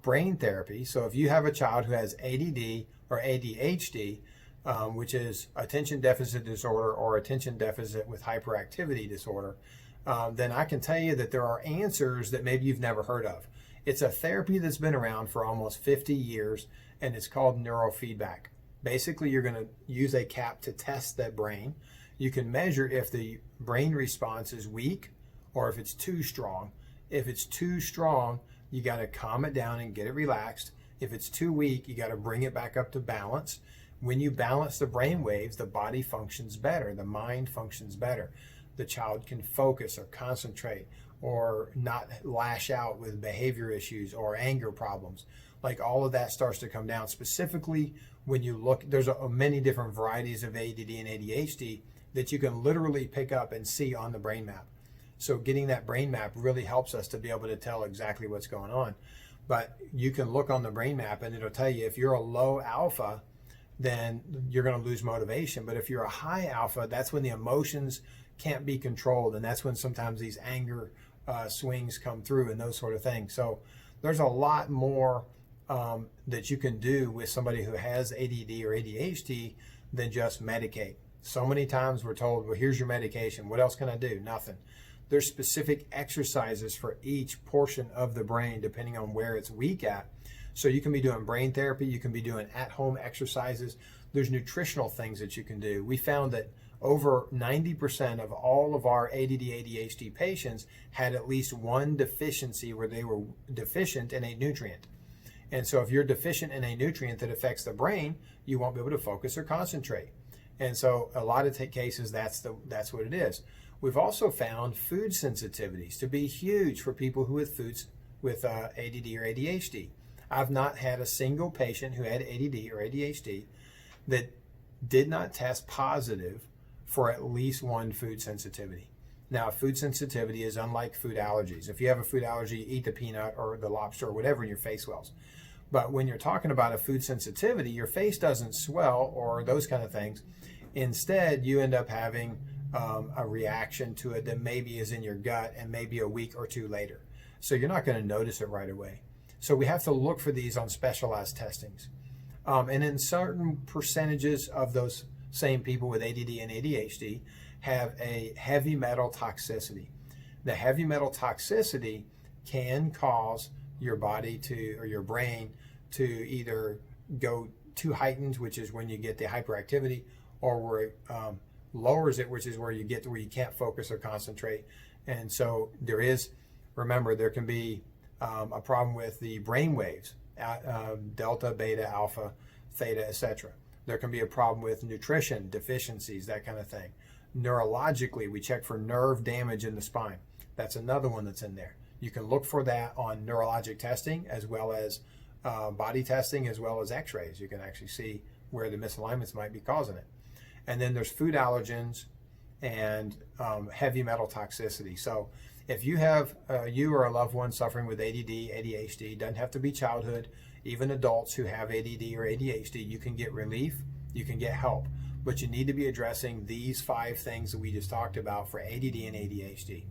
brain therapy. So if you have a child who has ADD or ADHD, which is attention deficit disorder or attention deficit with hyperactivity disorder, then I can tell you that there are answers that maybe you've never heard of. It's a therapy that's been around for almost 50 years, and it's called neurofeedback. Basically, you're going to use a cap to test that brain. You can measure if the brain response is weak or if it's too strong. If it's too strong, you got to calm it down and get it relaxed. If it's too weak, you got to bring it back up to balance. When you balance the brain waves, the body functions better, the mind functions better. The child can focus or concentrate or not lash out with behavior issues or anger problems. Like all of that starts to come down. Specifically, when you look, there's many different varieties of ADD and ADHD that you can literally pick up and see on the brain map. So getting that brain map really helps us to be able to tell exactly what's going on. But you can look on the brain map and it'll tell you if you're a low alpha, then you're going to lose motivation. But if you're a high alpha, that's when the emotions can't be controlled. And that's when sometimes these anger swings come through and those sort of things. So there's a lot more that you can do with somebody who has ADD or ADHD than just medicate. So many times we're told, well, here's your medication. What else can I do? Nothing. There's specific exercises for each portion of the brain depending on where it's weak at. So you can be doing brain therapy, you can be doing at-home exercises. There's nutritional things that you can do. We found that over 90% of all of our ADD, ADHD patients had at least one deficiency where they were deficient in a nutrient. And so if you're deficient in a nutrient that affects the brain, you won't be able to focus or concentrate. And so a lot of cases, that's what it is. We've also found food sensitivities to be huge for people who with ADD or ADHD. I've not had a single patient who had ADD or ADHD that did not test positive for at least one food sensitivity. Now, food sensitivity is unlike food allergies. If you have a food allergy, eat the peanut or the lobster or whatever and your face swells. But when you're talking about a food sensitivity, your face doesn't swell or those kind of things. Instead, you end up having a reaction to it that maybe is in your gut and maybe a week or two later. So you're not going to notice it right away. So we have to look for these on specialized testings. And in certain percentages of those same people with ADD and ADHD have a heavy metal toxicity. The heavy metal toxicity can cause your body or your brain to either go too heightened, which is when you get the hyperactivity, or where it lowers it, which is where you get to where you can't focus or concentrate. And so remember, there can be a problem with the brain waves, delta, beta, alpha, theta, etc. There can be a problem with nutrition deficiencies, that kind of thing. Neurologically, we check for nerve damage in the spine. That's another one that's in there. You can look for that on neurologic testing as well as body testing as well as x-rays. You can actually see where the misalignments might be causing it. And then there's food allergens and heavy metal toxicity. So if you have you or a loved one suffering with ADD, ADHD, doesn't have to be childhood, even adults who have ADD or ADHD, you can get relief, you can get help. But you need to be addressing these 5 things that we just talked about for ADD and ADHD.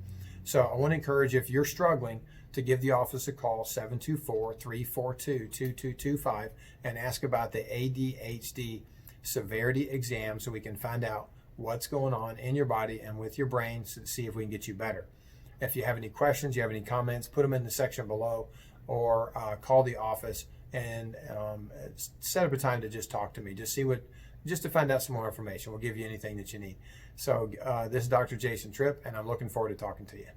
So I want to encourage you, if you're struggling, to give the office a call, 724-342-2225, and ask about the ADHD severity exam so we can find out what's going on in your body and with your brain to see if we can get you better. If you have any questions, you have any comments, put them in the section below, or call the office and set up a time to just talk to me. Just to find out some more information. We'll give you anything that you need. So this is Dr. Jason Tripp, and I'm looking forward to talking to you.